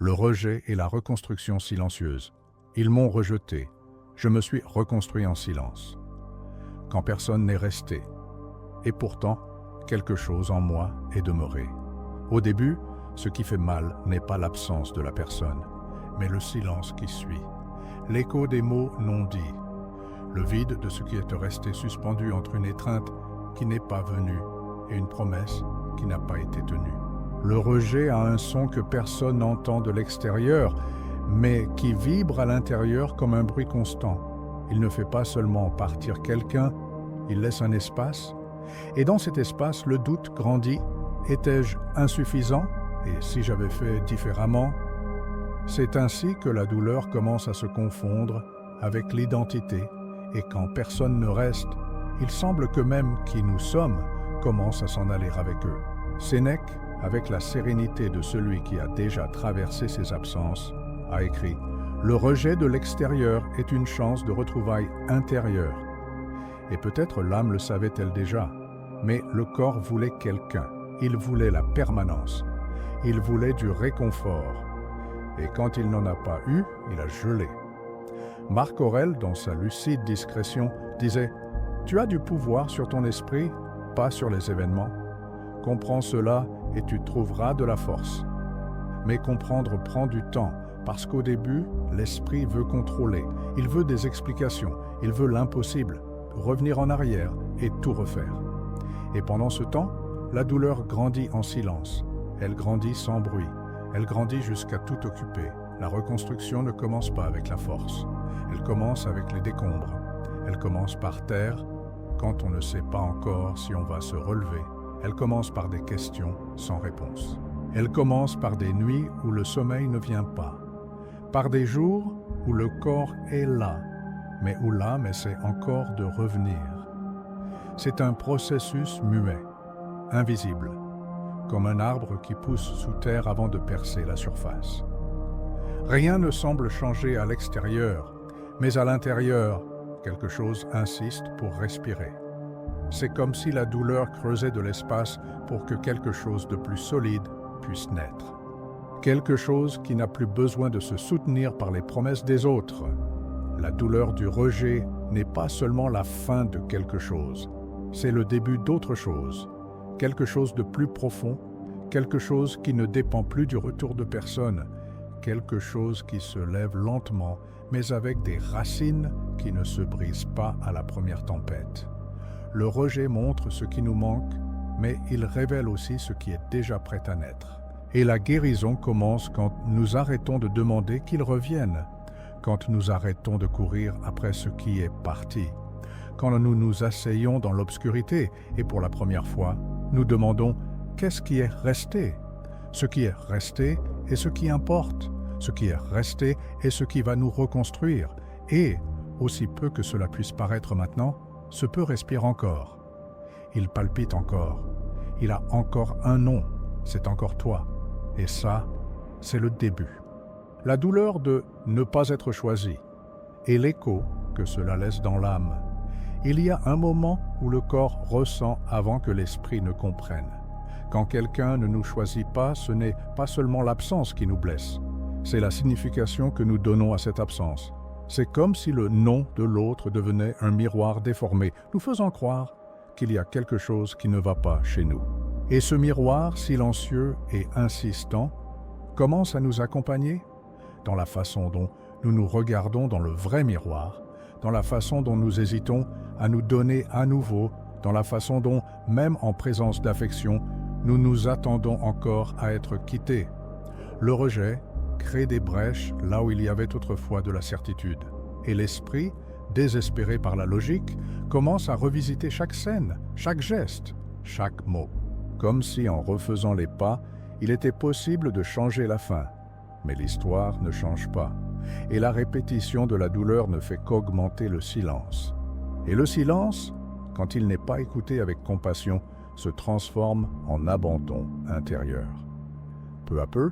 Le rejet et la reconstruction silencieuse. Ils m'ont rejeté. Je me suis reconstruit en silence. Quand personne n'est resté. Et pourtant, quelque chose en moi est demeuré. Au début, ce qui fait mal n'est pas l'absence de la personne, mais le silence qui suit. L'écho des mots non dits. Le vide de ce qui est resté suspendu entre une étreinte qui n'est pas venue et une promesse qui n'a pas été tenue. Le rejet a un son que personne n'entend de l'extérieur, mais qui vibre à l'intérieur comme un bruit constant. Il ne fait pas seulement partir quelqu'un, il laisse un espace. Et dans cet espace, le doute grandit. Étais-je insuffisant? Et si j'avais fait différemment? C'est ainsi que la douleur commence à se confondre avec l'identité. Et quand personne ne reste, il semble que même qui nous sommes commence à s'en aller avec eux. Sénèque, avec la sérénité de celui qui a déjà traversé ses absences, a écrit « Le rejet de l'extérieur est une chance de retrouvailles intérieures. » Et peut-être l'âme le savait-elle déjà, mais le corps voulait quelqu'un. Il voulait la permanence. Il voulait du réconfort. Et quand il n'en a pas eu, il a gelé. Marc Aurèle, dans sa lucide discrétion, disait « Tu as du pouvoir sur ton esprit, pas sur les événements. Comprends cela et tu trouveras de la force. » Mais comprendre prend du temps, parce qu'au début, l'esprit veut contrôler. Il veut des explications, il veut l'impossible, revenir en arrière et tout refaire. Et pendant ce temps, la douleur grandit en silence. Elle grandit sans bruit. Elle grandit jusqu'à tout occuper. La reconstruction ne commence pas avec la force. Elle commence avec les décombres. Elle commence par terre, quand on ne sait pas encore si on va se relever. Elle commence par des questions sans réponse. Elle commence par des nuits où le sommeil ne vient pas. Par des jours où le corps est là, mais où l'âme essaie encore de revenir. C'est un processus muet, invisible, comme un arbre qui pousse sous terre avant de percer la surface. Rien ne semble changer à l'extérieur, mais à l'intérieur, quelque chose insiste pour respirer. C'est comme si la douleur creusait de l'espace pour que quelque chose de plus solide puisse naître. Quelque chose qui n'a plus besoin de se soutenir par les promesses des autres. La douleur du rejet n'est pas seulement la fin de quelque chose, c'est le début d'autre chose, quelque chose de plus profond, quelque chose qui ne dépend plus du retour de personne, quelque chose qui se lève lentement, mais avec des racines qui ne se brisent pas à la première tempête. Le rejet montre ce qui nous manque, mais il révèle aussi ce qui est déjà prêt à naître. Et la guérison commence quand nous arrêtons de demander qu'il revienne, quand nous arrêtons de courir après ce qui est parti, quand nous nous asseyons dans l'obscurité et pour la première fois, nous demandons « qu'est-ce qui est resté ?» Ce qui est resté est ce qui importe, ce qui est resté est ce qui va nous reconstruire et, aussi peu que cela puisse paraître maintenant, ce peu respire encore. Il palpite encore, il a encore un nom, c'est encore toi. Et ça, c'est le début. La douleur de ne pas être choisi et l'écho que cela laisse dans l'âme. Il y a un moment où le corps ressent avant que l'esprit ne comprenne. Quand quelqu'un ne nous choisit pas, ce n'est pas seulement l'absence qui nous blesse, c'est la signification que nous donnons à cette absence. C'est comme si le nom de l'autre devenait un miroir déformé, nous faisant croire qu'il y a quelque chose qui ne va pas chez nous. Et ce miroir silencieux et insistant commence à nous accompagner dans la façon dont nous nous regardons dans le vrai miroir, dans la façon dont nous hésitons à nous donner à nouveau, dans la façon dont, même en présence d'affection, nous nous attendons encore à être quittés. Le rejet crée des brèches là où il y avait autrefois de la certitude. Et l'esprit, désespéré par la logique, commence à revisiter chaque scène, chaque geste, chaque mot. Comme si, en refaisant les pas, il était possible de changer la fin. Mais l'histoire ne change pas. Et la répétition de la douleur ne fait qu'augmenter le silence. Et le silence, quand il n'est pas écouté avec compassion, se transforme en abandon intérieur. Peu à peu,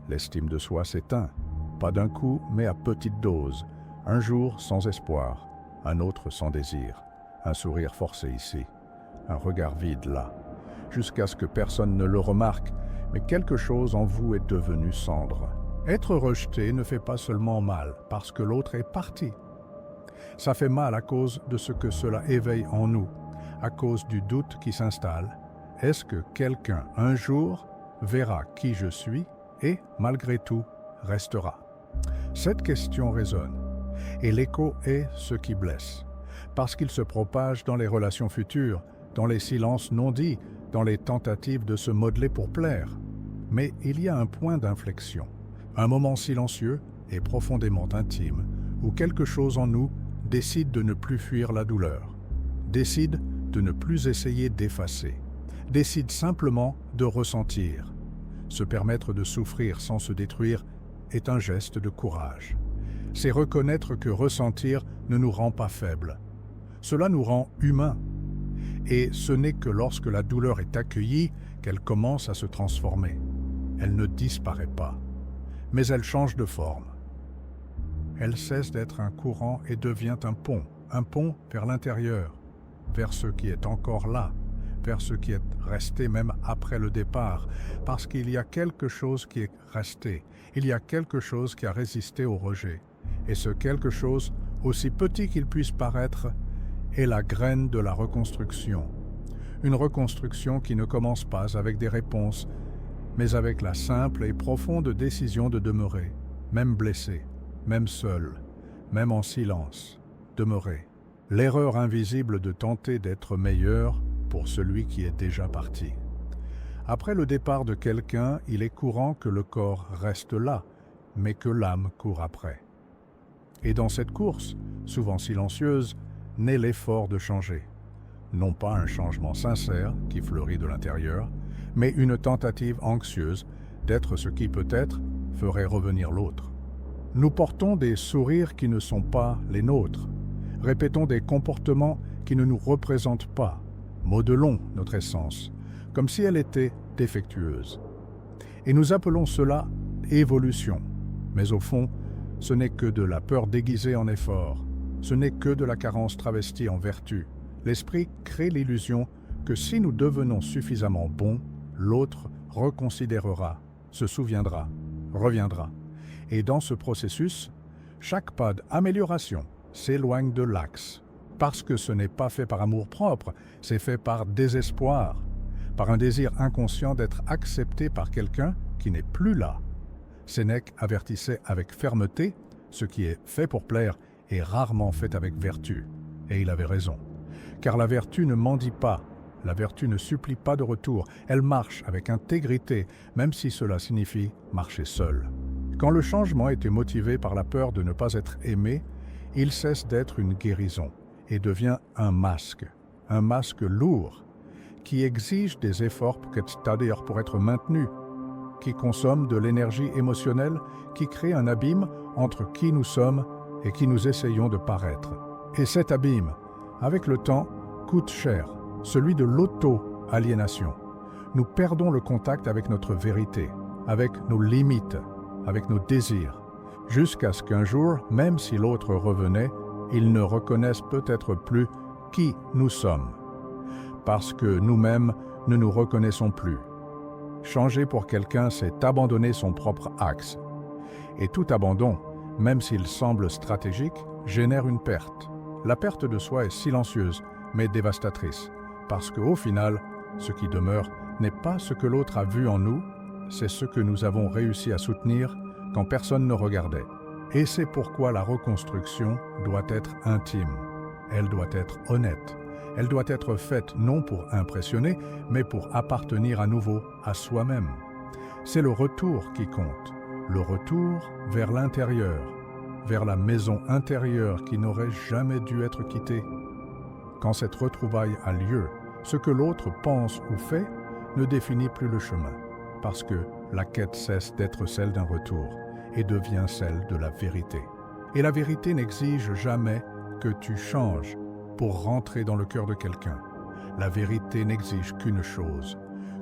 l'estime de soi s'éteint. Pas d'un coup, mais à petite dose. Un jour sans espoir, un autre sans désir. Un sourire forcé ici, un regard vide là. Jusqu'à ce que personne ne le remarque, mais quelque chose en vous est devenu cendre. Être rejeté ne fait pas seulement mal parce que l'autre est parti. Ça fait mal à cause de ce que cela éveille en nous, à cause du doute qui s'installe. Est-ce que quelqu'un, un jour, verra qui je suis et, malgré tout, restera? Cette question résonne, et l'écho est ce qui blesse, parce qu'il se propage dans les relations futures, dans les silences non dits, dans les tentatives de se modeler pour plaire. Mais il y a un point d'inflexion, un moment silencieux et profondément intime, où quelque chose en nous décide de ne plus fuir la douleur, décide de ne plus essayer d'effacer, décide simplement de ressentir. Se permettre de souffrir sans se détruire est un geste de courage. C'est reconnaître que ressentir ne nous rend pas faibles. Cela nous rend humains. Et ce n'est que lorsque la douleur est accueillie qu'elle commence à se transformer. Elle ne disparaît pas, mais elle change de forme. Elle cesse d'être un courant et devient un pont vers l'intérieur, vers ce qui est encore là, vers ce qui est resté même après le départ, parce qu'il y a quelque chose qui est resté, il y a quelque chose qui a résisté au rejet. Et ce quelque chose, aussi petit qu'il puisse paraître, est la graine de la reconstruction. Une reconstruction qui ne commence pas avec des réponses, mais avec la simple et profonde décision de demeurer, même blessé, même seul, même en silence, demeurer. L'erreur invisible de tenter d'être meilleur pour celui qui est déjà parti. Après le départ de quelqu'un, il est courant que le corps reste là, mais que l'âme court après. Et dans cette course, souvent silencieuse, naît l'effort de changer. Non pas un changement sincère qui fleurit de l'intérieur, mais une tentative anxieuse d'être ce qui peut-être ferait revenir l'autre. Nous portons des sourires qui ne sont pas les nôtres, répétons des comportements qui ne nous représentent pas, modelons notre essence, comme si elle était défectueuse. Et nous appelons cela évolution. Mais au fond, ce n'est que de la peur déguisée en effort, ce n'est que de la carence travestie en vertu. L'esprit crée l'illusion que si nous devenons suffisamment bons, l'autre reconsidérera, se souviendra, reviendra. Et dans ce processus, chaque pas d'amélioration s'éloigne de l'axe. Parce que ce n'est pas fait par amour-propre, c'est fait par désespoir, par un désir inconscient d'être accepté par quelqu'un qui n'est plus là. Sénèque avertissait avec fermeté, ce qui est fait pour plaire est rarement fait avec vertu. Et il avait raison. Car la vertu ne mendie pas, la vertu ne supplie pas de retour, elle marche avec intégrité, même si cela signifie marcher seul. Quand le changement était motivé par la peur de ne pas être aimé, il cesse d'être une guérison et devient un masque lourd, qui exige des efforts, c'est-à-dire pour être maintenu, qui consomme de l'énergie émotionnelle, qui crée un abîme entre qui nous sommes et qui nous essayons de paraître. Et cet abîme, avec le temps, coûte cher, celui de l'auto-aliénation. Nous perdons le contact avec notre vérité, avec nos limites, avec nos désirs, jusqu'à ce qu'un jour, même si l'autre revenait, il ne reconnaisse peut-être plus qui nous sommes, parce que nous-mêmes ne nous reconnaissons plus. Changer pour quelqu'un, c'est abandonner son propre axe. Et tout abandon, même s'il semble stratégique, génère une perte. La perte de soi est silencieuse, mais dévastatrice, parce qu'au final, ce qui demeure n'est pas ce que l'autre a vu en nous, c'est ce que nous avons réussi à soutenir quand personne ne regardait. Et c'est pourquoi la reconstruction doit être intime. Elle doit être honnête. Elle doit être faite non pour impressionner, mais pour appartenir à nouveau à soi-même. C'est le retour qui compte, le retour vers l'intérieur, vers la maison intérieure qui n'aurait jamais dû être quittée. Quand cette retrouvaille a lieu, ce que l'autre pense ou fait ne définit plus le chemin, parce que la quête cesse d'être celle d'un retour et devient celle de la vérité. Et la vérité n'exige jamais que tu changes pour rentrer dans le cœur de quelqu'un. La vérité n'exige qu'une chose,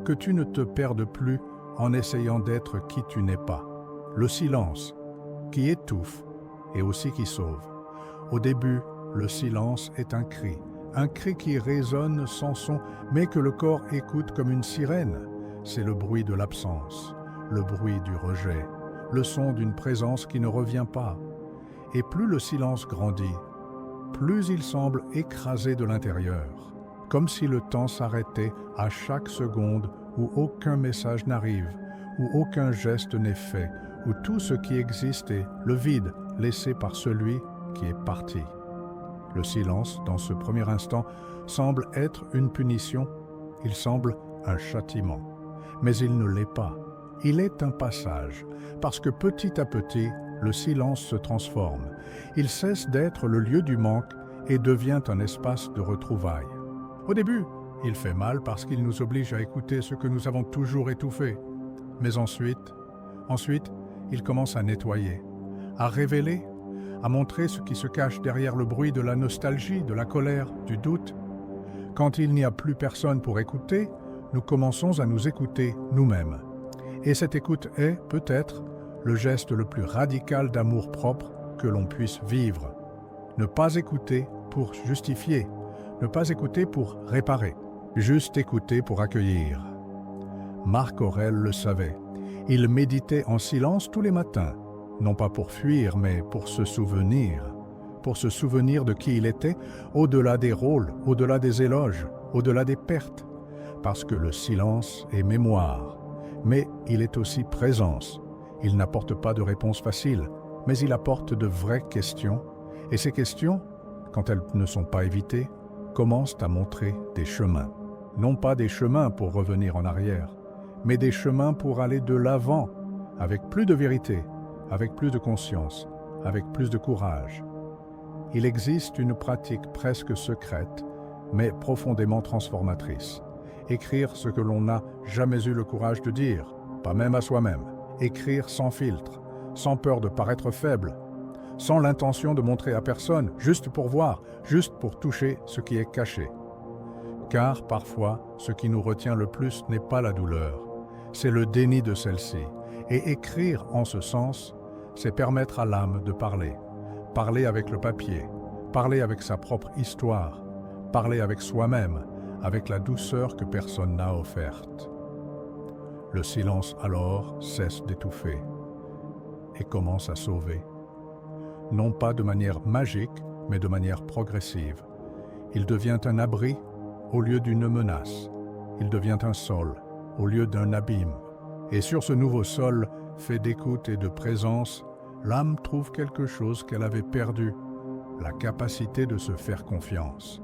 que tu ne te perdes plus en essayant d'être qui tu n'es pas. Le silence, qui étouffe et aussi qui sauve. Au début, le silence est un cri qui résonne sans son, mais que le corps écoute comme une sirène. C'est le bruit de l'absence, le bruit du rejet, le son d'une présence qui ne revient pas. Et plus le silence grandit, plus il semble écrasé de l'intérieur, comme si le temps s'arrêtait à chaque seconde où aucun message n'arrive, où aucun geste n'est fait, où tout ce qui existe est le vide laissé par celui qui est parti. Le silence, dans ce premier instant, semble être une punition, il semble un châtiment. Mais il ne l'est pas. Il est un passage, parce que petit à petit, le silence se transforme. Il cesse d'être le lieu du manque et devient un espace de retrouvailles. Au début, il fait mal parce qu'il nous oblige à écouter ce que nous avons toujours étouffé. Mais ensuite, il commence à nettoyer, à révéler, à montrer ce qui se cache derrière le bruit de la nostalgie, de la colère, du doute. Quand il n'y a plus personne pour écouter, nous commençons à nous écouter nous-mêmes. Et cette écoute est, peut-être, le geste le plus radical d'amour-propre que l'on puisse vivre. Ne pas écouter pour justifier, ne pas écouter pour réparer, juste écouter pour accueillir. Marc Aurèle le savait. Il méditait en silence tous les matins, non pas pour fuir, mais pour se souvenir de qui il était, au-delà des rôles, au-delà des éloges, au-delà des pertes, parce que le silence est mémoire, mais il est aussi présence. Il n'apporte pas de réponse facile, mais il apporte de vraies questions, et ces questions, quand elles ne sont pas évitées, commencent à montrer des chemins. Non pas des chemins pour revenir en arrière, mais des chemins pour aller de l'avant, avec plus de vérité, avec plus de conscience, avec plus de courage. Il existe une pratique presque secrète, mais profondément transformatrice. Écrire ce que l'on n'a jamais eu le courage de dire, pas même à soi-même. Écrire sans filtre, sans peur de paraître faible, sans l'intention de montrer à personne, juste pour voir, juste pour toucher ce qui est caché. Car parfois, ce qui nous retient le plus n'est pas la douleur, c'est le déni de celle-ci. Et écrire en ce sens, c'est permettre à l'âme de parler. Parler avec le papier, parler avec sa propre histoire, parler avec soi-même, avec la douceur que personne n'a offerte. Le silence alors cesse d'étouffer et commence à sauver. Non pas de manière magique, mais de manière progressive. Il devient un abri au lieu d'une menace. Il devient un sol au lieu d'un abîme. Et sur ce nouveau sol, fait d'écoute et de présence, l'âme trouve quelque chose qu'elle avait perdu, la capacité de se faire confiance,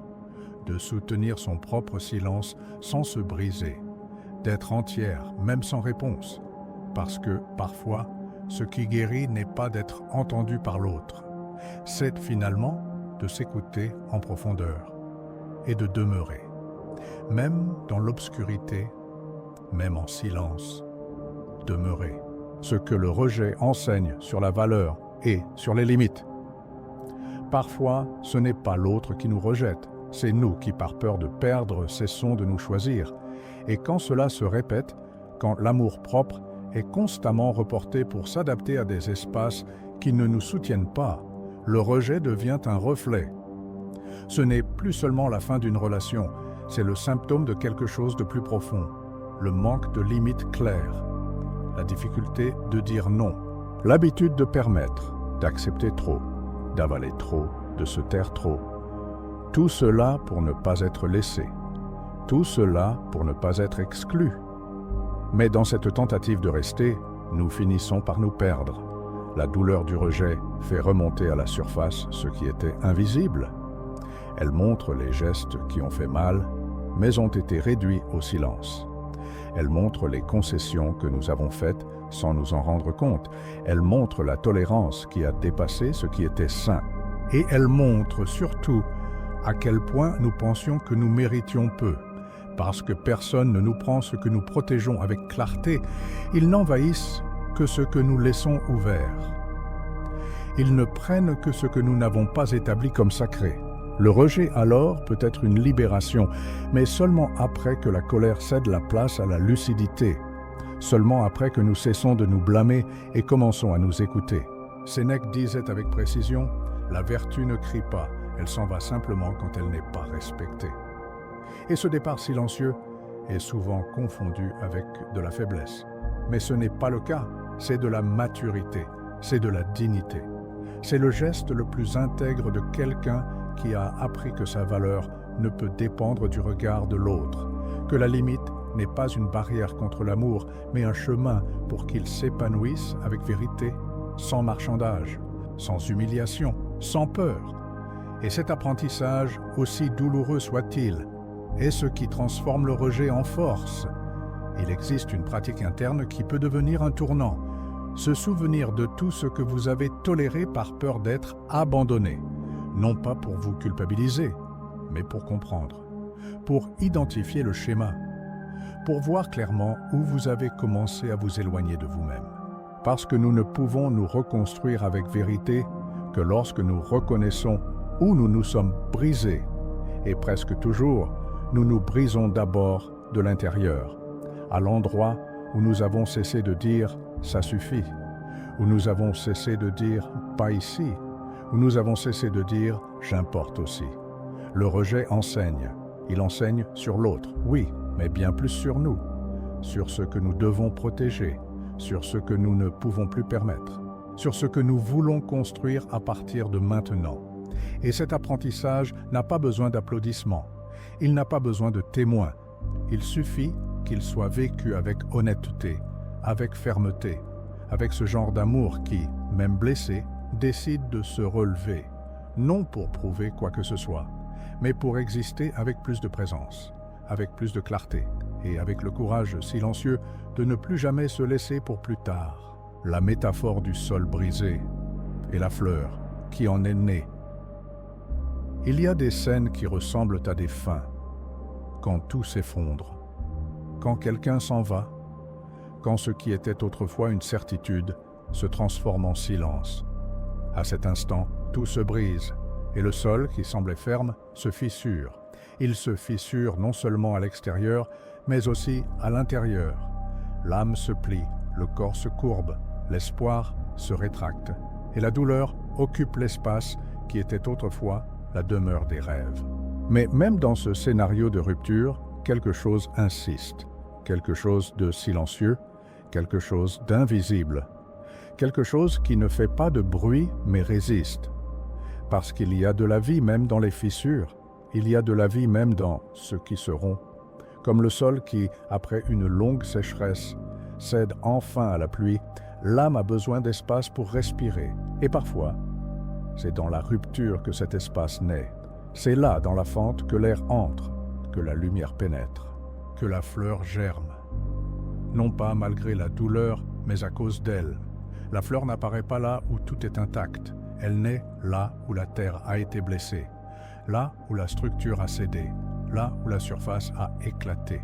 de soutenir son propre silence sans se briser, d'être entière, même sans réponse, parce que, parfois, ce qui guérit n'est pas d'être entendu par l'autre, c'est finalement de s'écouter en profondeur et de demeurer, même dans l'obscurité, même en silence, demeurer. Ce que le rejet enseigne sur la valeur et sur les limites. Parfois, ce n'est pas l'autre qui nous rejette, c'est nous qui, par peur de perdre, cessons de nous choisir. Et quand cela se répète, quand l'amour-propre est constamment reporté pour s'adapter à des espaces qui ne nous soutiennent pas, le rejet devient un reflet. Ce n'est plus seulement la fin d'une relation, c'est le symptôme de quelque chose de plus profond, le manque de limites claires, la difficulté de dire non, l'habitude de permettre, d'accepter trop, d'avaler trop, de se taire trop. Tout cela pour ne pas être laissé, tout cela pour ne pas être exclu. Mais dans cette tentative de rester, nous finissons par nous perdre. La douleur du rejet fait remonter à la surface ce qui était invisible. Elle montre les gestes qui ont fait mal, mais ont été réduits au silence. Elle montre les concessions que nous avons faites sans nous en rendre compte. Elle montre la tolérance qui a dépassé ce qui était sain. Et elle montre surtout à quel point nous pensions que nous méritions peu. Parce que personne ne nous prend ce que nous protégeons avec clarté, ils n'envahissent que ce que nous laissons ouvert. Ils ne prennent que ce que nous n'avons pas établi comme sacré. Le rejet alors peut être une libération, mais seulement après que la colère cède la place à la lucidité, seulement après que nous cessons de nous blâmer et commençons à nous écouter. Sénèque disait avec précision, « La vertu ne crie pas, elle s'en va simplement quand elle n'est pas respectée. » Et ce départ silencieux est souvent confondu avec de la faiblesse. Mais ce n'est pas le cas. c'est de la maturité, c'est de la dignité. C'est le geste le plus intègre de quelqu'un qui a appris que sa valeur ne peut dépendre du regard de l'autre, que la limite n'est pas une barrière contre l'amour, mais un chemin pour qu'il s'épanouisse avec vérité, sans marchandage, sans humiliation, sans peur. Et cet apprentissage, aussi douloureux soit-il, est ce qui transforme le rejet en force. Il existe une pratique interne qui peut devenir un tournant. Se souvenir de tout ce que vous avez toléré par peur d'être abandonné, non pas pour vous culpabiliser, mais pour comprendre, pour identifier le schéma, pour voir clairement où vous avez commencé à vous éloigner de vous-même. Parce que nous ne pouvons nous reconstruire avec vérité que lorsque nous reconnaissons où nous nous sommes brisés. Et presque toujours, nous nous brisons d'abord de l'intérieur, à l'endroit où nous avons cessé de dire « ça suffit », où nous avons cessé de dire « pas ici », où nous avons cessé de dire « j'importe aussi ». Le rejet enseigne. Il enseigne sur l'autre, oui, mais bien plus sur nous, sur ce que nous devons protéger, sur ce que nous ne pouvons plus permettre, sur ce que nous voulons construire à partir de maintenant. Et cet apprentissage n'a pas besoin d'applaudissements, il n'a pas besoin de témoins, il suffit qu'il soit vécu avec honnêteté, avec fermeté, avec ce genre d'amour qui, même blessé, décide de se relever, non pour prouver quoi que ce soit, mais pour exister avec plus de présence, avec plus de clarté et avec le courage silencieux de ne plus jamais se laisser pour plus tard. La métaphore du sol brisé et la fleur qui en est née. Il y a des scènes qui ressemblent à des fins, quand tout s'effondre, quand quelqu'un s'en va, quand ce qui était autrefois une certitude se transforme en silence. À cet instant, tout se brise, et le sol, qui semblait ferme, se fissure. Il se fissure non seulement à l'extérieur, mais aussi à l'intérieur. L'âme se plie, le corps se courbe, l'espoir se rétracte, et la douleur occupe l'espace qui était autrefois la demeure des rêves. Mais même dans ce scénario de rupture, quelque chose insiste, quelque chose de silencieux, quelque chose d'invisible, quelque chose qui ne fait pas de bruit mais résiste. Parce qu'il y a de la vie même dans les fissures, il y a de la vie même dans ceux qui seront. Comme le sol qui, après une longue sécheresse, cède enfin à la pluie, l'âme a besoin d'espace pour respirer. Et parfois, c'est dans la rupture que cet espace naît. C'est là, dans la fente, que l'air entre, que la lumière pénètre, que la fleur germe. Non pas malgré la douleur, mais à cause d'elle. La fleur n'apparaît pas là où tout est intact. Elle naît là où la terre a été blessée, là où la structure a cédé, là où la surface a éclaté.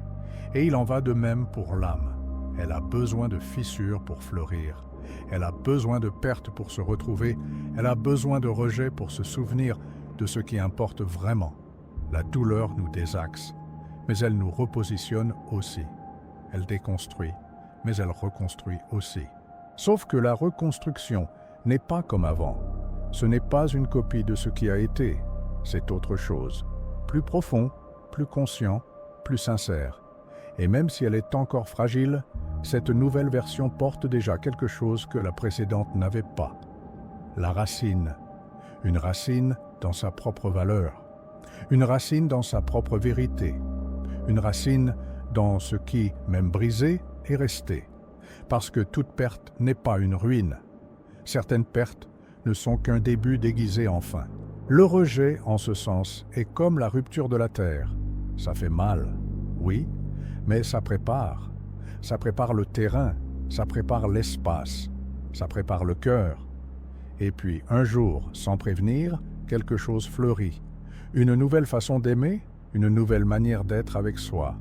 Et il en va de même pour l'âme. Elle a besoin de fissures pour fleurir. Elle a besoin de pertes pour se retrouver. Elle a besoin de rejet pour se souvenir de ce qui importe vraiment. La douleur nous désaxe, mais elle nous repositionne aussi. Elle déconstruit, mais elle reconstruit aussi. Sauf que la reconstruction n'est pas comme avant. Ce n'est pas une copie de ce qui a été. C'est autre chose. Plus profond, plus conscient, plus sincère. Et même si elle est encore fragile, cette nouvelle version porte déjà quelque chose que la précédente n'avait pas. La racine. Une racine dans sa propre valeur. Une racine dans sa propre vérité. Une racine dans ce qui, même brisé, est resté. Parce que toute perte n'est pas une ruine. Certaines pertes ne sont qu'un début déguisé en fin. Le rejet, en ce sens, est comme la rupture de la terre. Ça fait mal, oui, mais ça prépare. Ça prépare le terrain, ça prépare l'espace, ça prépare le cœur. Et puis, un jour, sans prévenir, quelque chose fleurit. Une nouvelle façon d'aimer, une nouvelle manière d'être avec soi,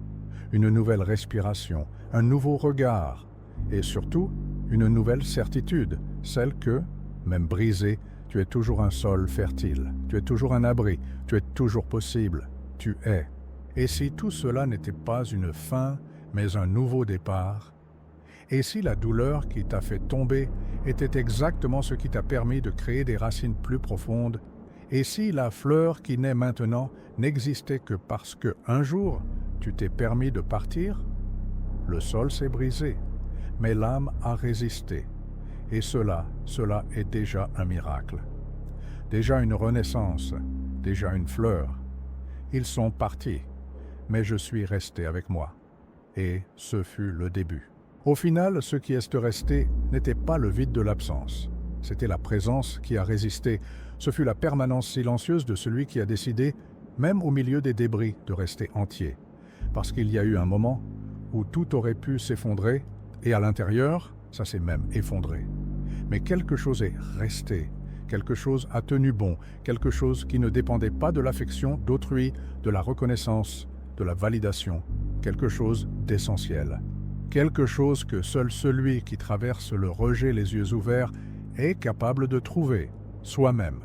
une nouvelle respiration, un nouveau regard, et surtout, une nouvelle certitude, celle que, même brisé, tu es toujours un sol fertile, tu es toujours un abri, tu es toujours possible, tu es. Et si tout cela n'était pas une fin, mais un nouveau départ? Et si la douleur qui t'a fait tomber était exactement ce qui t'a permis de créer des racines plus profondes? Et si la fleur qui naît maintenant n'existait que parce que, un jour, tu t'es permis de partir? Le sol s'est brisé, mais l'âme a résisté. Et cela est déjà un miracle. Déjà une renaissance, déjà une fleur. Ils sont partis, mais je suis resté avec moi. Et ce fut le début. Au final, ce qui est resté n'était pas le vide de l'absence. C'était la présence qui a résisté. Ce fut la permanence silencieuse de celui qui a décidé, même au milieu des débris, de rester entier. Parce qu'il y a eu un moment où tout aurait pu s'effondrer, et à l'intérieur, ça s'est même effondré. Mais quelque chose est resté, quelque chose a tenu bon, quelque chose qui ne dépendait pas de l'affection d'autrui, de la reconnaissance, de la validation, quelque chose d'essentiel. Quelque chose que seul celui qui traverse le rejet les yeux ouverts est capable de trouver, soi-même.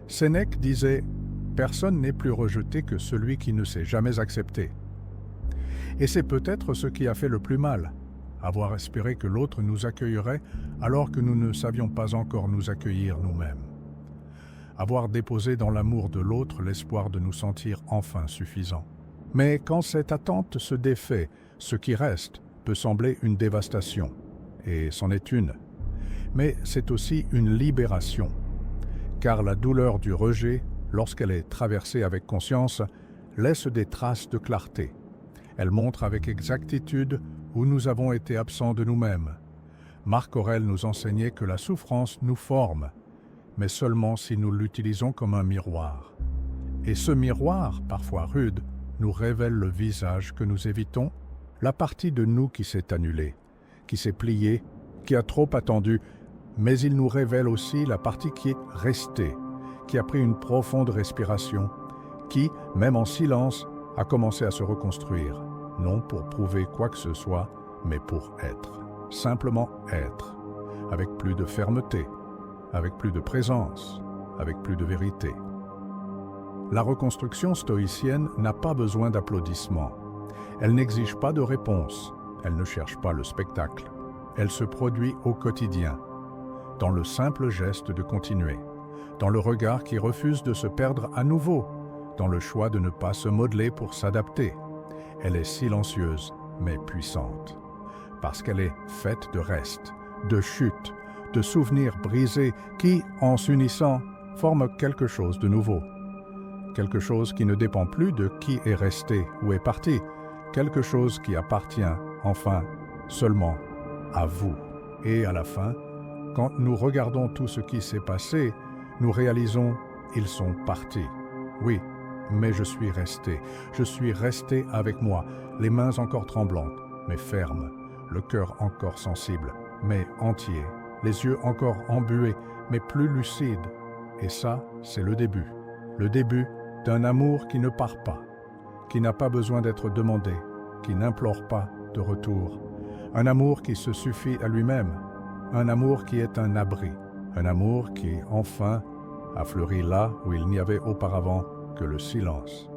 Sénèque disait « Personne n'est plus rejeté que celui qui ne s'est jamais accepté ». Et c'est peut-être ce qui a fait le plus mal, avoir espéré que l'autre nous accueillerait alors que nous ne savions pas encore nous accueillir nous-mêmes. Avoir déposé dans l'amour de l'autre l'espoir de nous sentir enfin suffisants. Mais quand cette attente se défait, ce qui reste peut sembler une dévastation, et c'en est une. Mais c'est aussi une libération, car la douleur du rejet, lorsqu'elle est traversée avec conscience, laisse des traces de clarté. Elle montre avec exactitude où nous avons été absents de nous-mêmes. Marc Aurèle nous enseignait que la souffrance nous forme, mais seulement si nous l'utilisons comme un miroir. Et ce miroir, parfois rude, nous révèle le visage que nous évitons, la partie de nous qui s'est annulée, qui s'est pliée, qui a trop attendu, mais il nous révèle aussi la partie qui est restée, qui a pris une profonde respiration, qui, même en silence, a commencé à se reconstruire, non pour prouver quoi que ce soit, mais pour être. Simplement être, avec plus de fermeté, avec plus de présence, avec plus de vérité. La reconstruction stoïcienne n'a pas besoin d'applaudissements. Elle n'exige pas de réponse, elle ne cherche pas le spectacle. Elle se produit au quotidien, dans le simple geste de continuer, dans le regard qui refuse de se perdre à nouveau, dans le choix de ne pas se modeler pour s'adapter. Elle est silencieuse, mais puissante, parce qu'elle est faite de restes, de chutes, de souvenirs brisés qui, en s'unissant, forment quelque chose de nouveau. Quelque chose qui ne dépend plus de qui est resté ou est parti, quelque chose qui appartient, enfin, seulement à vous. Et à la fin, quand nous regardons tout ce qui s'est passé, nous réalisons « ils sont partis ». Oui, mais je suis resté avec moi, les mains encore tremblantes, mais fermes, le cœur encore sensible, mais entier, les yeux encore embués, mais plus lucides. Et ça, c'est le début d'un amour qui ne part pas, qui n'a pas besoin d'être demandé, qui n'implore pas de retour. Un amour qui se suffit à lui-même, un amour qui est un abri, un amour qui, enfin, a fleuri là où il n'y avait auparavant que le silence.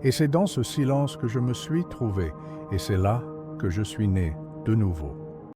Et c'est dans ce silence que je me suis trouvé, et c'est là que je suis né de nouveau.